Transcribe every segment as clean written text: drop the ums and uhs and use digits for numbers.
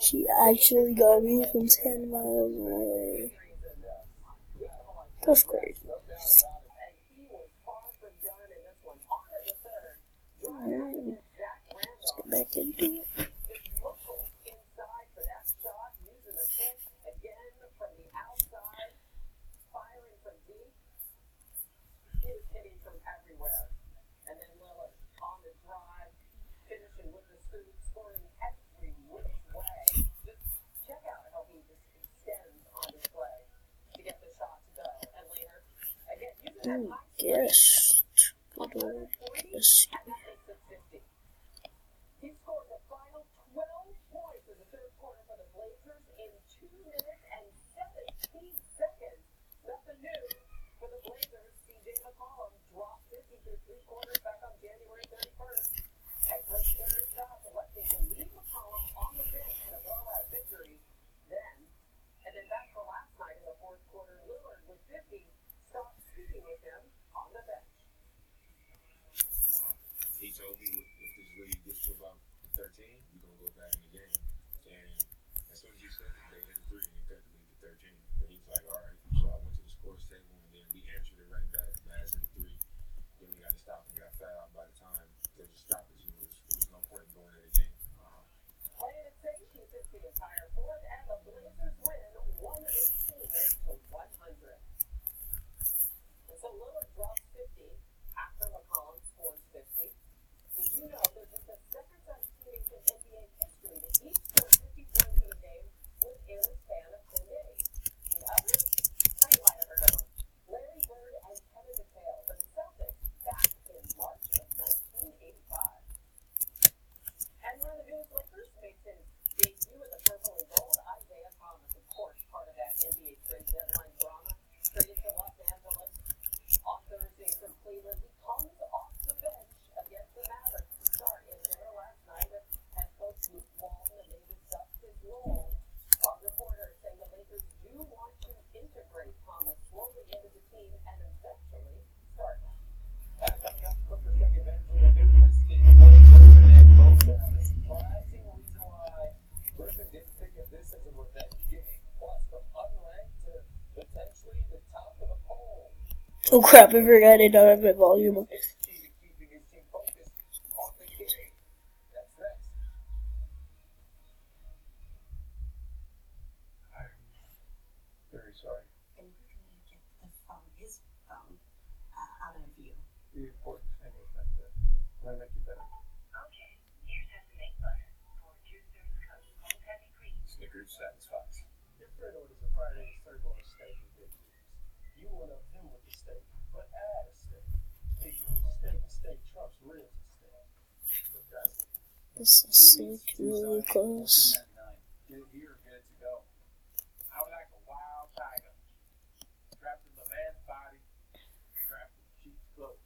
She actually got me from 10 miles away. That's crazy. Alright, let's get back into it. Guess. Good old guess. He told me if this league gets to about 13, we're going to go back in the game. And as soon as he said it, they hit a 3 and they cut the league to 13. And he's like, all right. So I went to the scores table and then we answered it right back. Last in the 3. Then we got to stop and got fouled by the time they just stopped us. There was no point in going to the game. Playing it safe, he sits the entire fourth, and the Blazers win 118-100. And so Lillard drops 50 after McCollum scores 50. Did you know there's just the second such teammate in NBA history that each scored 50 points in a game within a span of 10 days? The others? You might have heard of them. Larry Bird and Kevin McHale for the Celtics back in March of 1985. And one of the newest Lakers makes his debut with the purple and gold. Isaiah Thomas, of course, part of that NBA trade deadline drama, traded to Los Angeles on Thursday from Cleveland. He comes off the bench against the Mavericks to start in dinner last night as coach Luke Walton and David discussed his role. Reporters saying the Lakers do want to integrate Thomas slowly into the team and eventually start him. Coming up, Clippers take advantage of the newness in Griffin and both down. The surprising reason why Griffin didn't think of this as a revenge game. Plus, from unranked to potentially the top of the poll. Oh crap, I forgot I don't have my volume up. Keeping his team focused on the game. That's next. I'm very sorry. And we're going to get his phone out of view. The important thing is that I make you better. Okay, here's how to make butter. Pour 2/3 cup cold heavy cream. Snickers satisfies. Your friend orders a Friday circle of steak and big cubes. You one up him with the steak, but add a steak. Steak trumps ribs and steak. But that's This is like really close. get it here, get it to go. I was like a wild tiger, trapped in the man's body, trapped in sheep's clothing.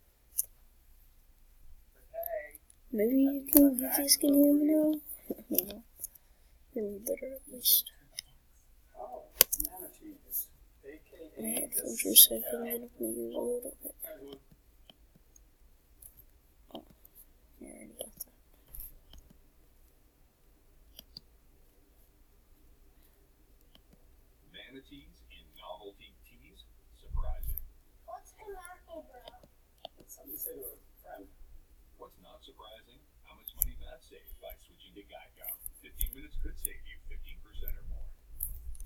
But hey, Maybe you guys can hear me now? Maybe better at least. oh, manatees, aka My headphones are so good, I'm gonna use a little bit. Oh, I already got that. Manatees in novelty teas. Surprising. What's the matter, bro? Something to say to a friend. What's not surprising? How much money Matt saves by switching to Geico. 15 minutes could save you 15% or more.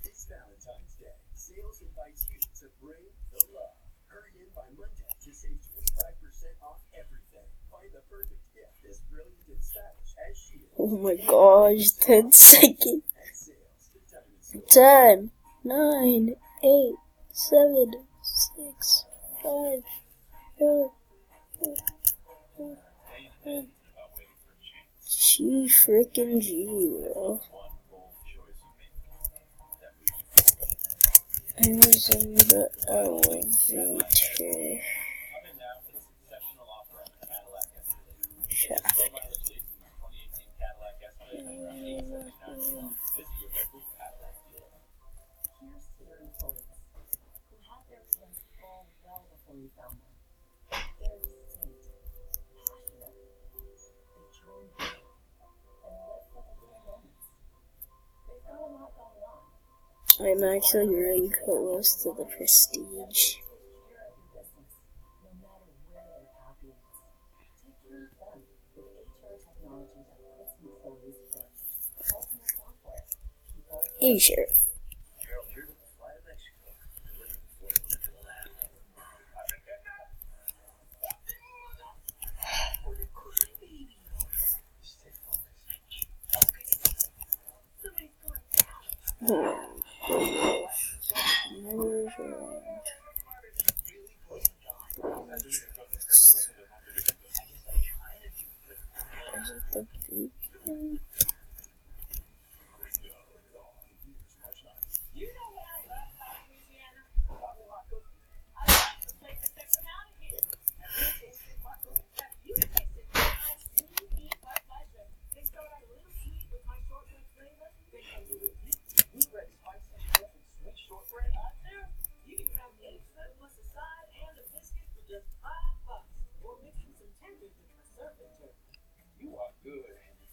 This Valentine's Day, sales invites you to bring the love. Hurry in by Monday to save 25% off everything. Find the perfect gift as brilliant and stylish as she is. Oh my gosh, 10 seconds. And sales to Diamond Store. 10, 9, 8, 7, 6, 5, 4, 3, 2, 1. G frickin' G, bro. One bold choice you make. I was in the elevator. Coming down with this exceptional offer on the Cadillac Escalade. Shaft. Low mileage leasing the 2018 Cadillac Escalade for around $879 a month. Visit your local Cadillac dealer. Here's to the employees who had their plans all well before you found them. They're distinct, passionate. They dream big and live for the little moments. I'm actually really close to the Prestige. You're at your business, no matter where their copy is. Take care of them with HR technology that puts employees first. Ultimate software. People. Hey, Sheriff. Harold here to fly to Mexico. Delivering the to the lab. I've been kidnapped. Oh, you're crying, baby. Stay focused. Somebody's going down. The beacon. You know what I love about Louisiana? I love the place that took them out of here. You tasted my sweet beef by pleasure. They start out a little sweet with my shortbread flavor. Then I do it deep. Blueberry spice and sweet shortbread. I do. You can have the 8 foot plus a side and a biscuit for just $5. Or mix in some tenders with my surface turkey. You are good, Andy.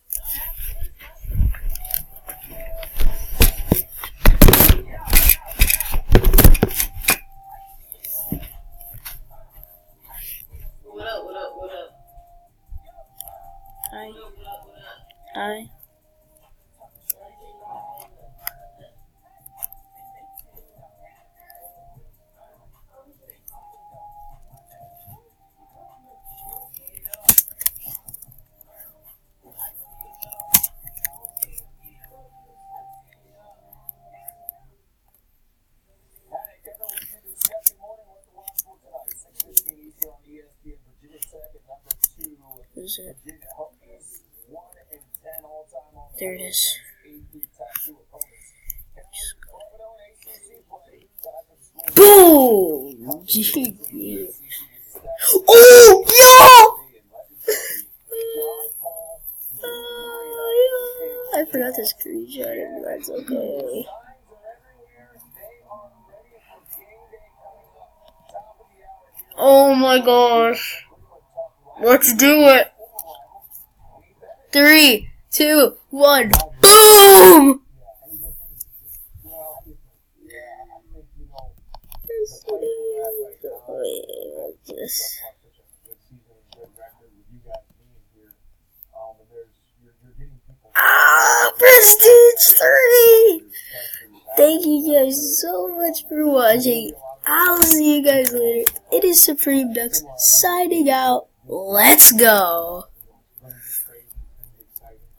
What up, what up, what up? Hi. What up, what up, what up? Hi. Is it? There it is. Boom! GG. Oh, yeah! I forgot to screenshot it, but that's okay. Oh my gosh. Let's do it. 3, 2, 1. Boom! Prestige 3! Thank you guys so much for watching. I'll see you guys later. It is Supreme Ducks signing out. Let's go.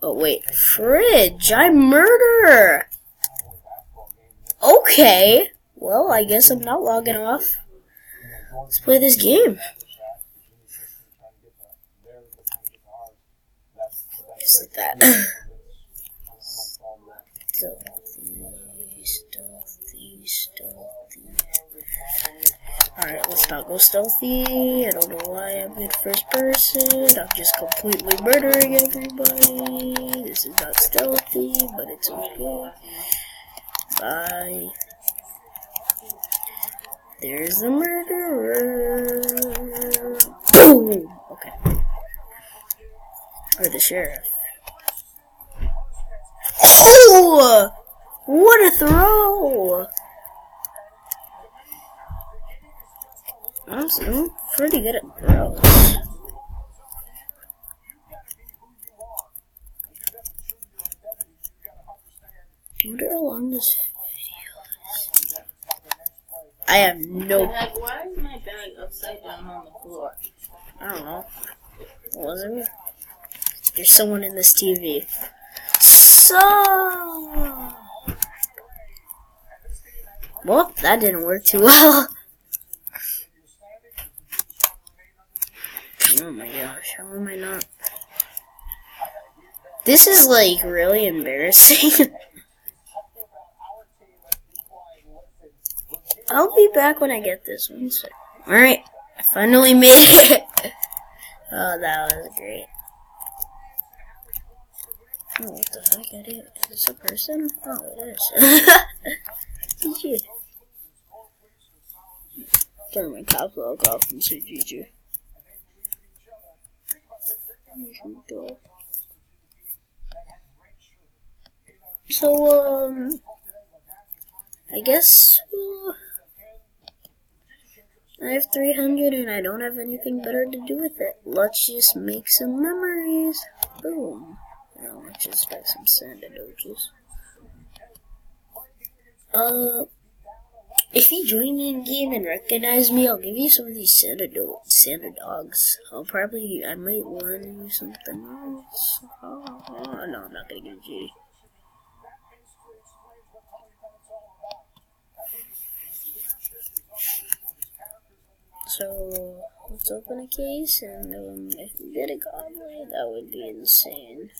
Oh wait, fridge, I'm murderer. Okay, well I guess I'm not logging off. Let's play this game. Just like that. Stealthy. Alright, let's not go stealthy. I don't know why I'm in first person. I'm just completely murdering everybody. This is not stealthy, but it's okay. Bye. There's the murderer. Boom! Okay. Or the sheriff. Oh! What a throw! I'm pretty good at throws. I wonder how long this video is. I have no. Why is my bag upside down on the floor? I don't know. What was it? There's someone in this TV. So. Well, that didn't work too well. Oh my gosh, how am I not? This is like really embarrassing. I'll be back when I get this one. So. Alright, I finally made it. Oh, that was great. Oh, what the heck? I did. Is this a person? Oh, it is. GG. Turn my caps lock off and say GG. So, I guess I have 300 and I don't have anything better to do with it. Let's just make some memories. Boom. Now let's just get some sandadoges. If you join in game and recognize me, I'll give you some of these Santa dogs. I might want to do something else. No, I'm not gonna give it to you. So, let's open a case, and if we get a goblin, that would be insane.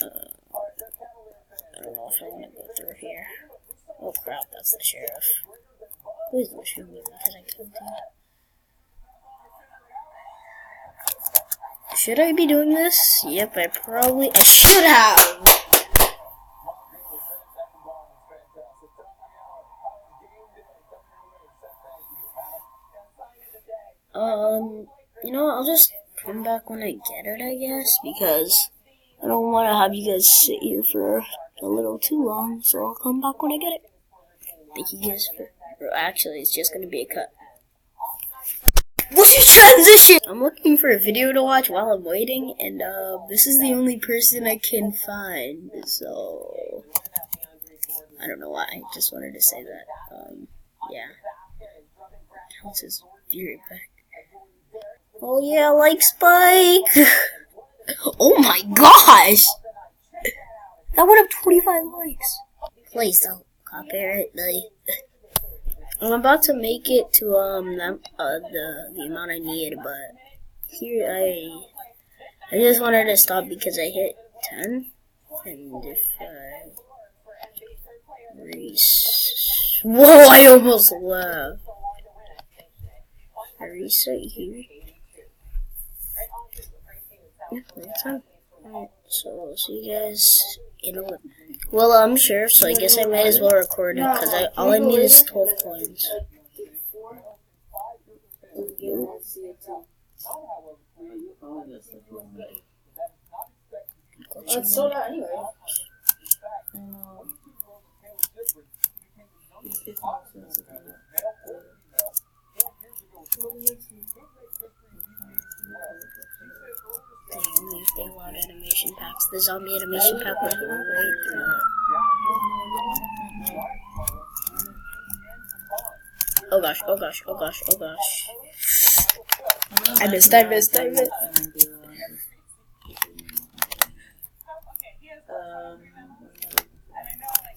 I don't know if I want to go through here. Oh crap, that's the sheriff. Please don't shoot me because I killed him. Should I be doing this? Yep, I should have! You know, I'll just come back when I get it, I guess, because I don't want to have you guys sit here for a little too long, so I'll come back when I get it. Thank you guys for... Actually, it's just gonna be a cut. Look at transition! I'm looking for a video to watch while I'm waiting, and this is the only person I can find, so... I don't know why, I just wanted to say that. Yeah. What's his theory back? Oh yeah, like Spike! Oh my gosh! That would have 25 likes. Please don't copyright me. I'm about to make it to the amount I need, but here I just wanted to stop because I hit 10, and if whoa! I almost left. I reset here. Yeah, that's all. Alright, so I'll see you guys in a little. Well, I'm Sheriff, so I guess I might as well record it, because all I need is 12 coins. It's sold out anyway. Only if they want animation packs. The zombie animation pack was right through it. Oh gosh, oh gosh, oh gosh, oh gosh. I missed.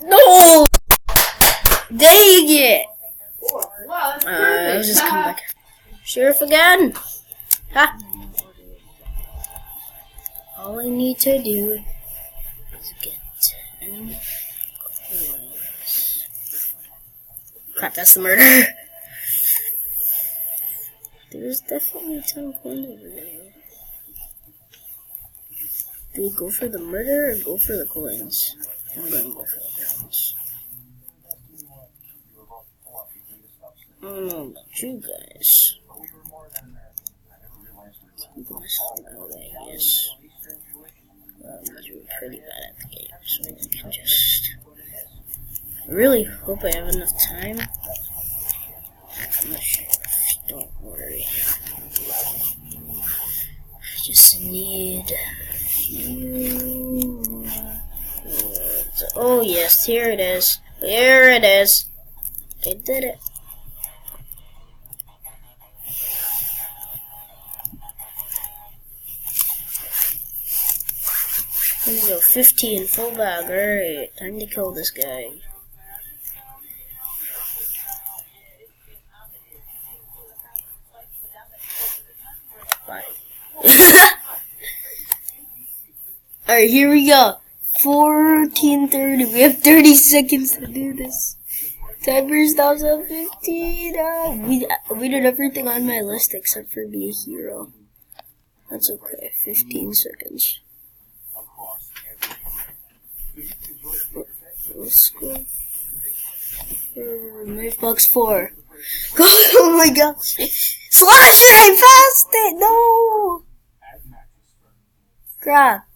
No! Dang it! I'll just come back. Sheriff again! Ha! All I need to do is get 10 coins. Crap, that's the murder. There's definitely 10 coins over there. Do we go for the murder or go for the coins? I'm gonna go for the coins. I don't know about you guys. Yes. Because we're pretty bad at the game, so we can just... I really hope I have enough time. I'm not sure. Don't worry. I just need... Oh yes, here it is. Here it is. I did it. Here we go, 15, full bag. Alright, time to kill this guy. Bye. Alright, here we go. 14:30. We have 30 seconds to do this. Timer's now at 15. We did everything on my list except for be a hero. That's okay. 15 seconds. Let's go. Knife box 4. God, oh my gosh. Slasher, I passed it! No! Crap.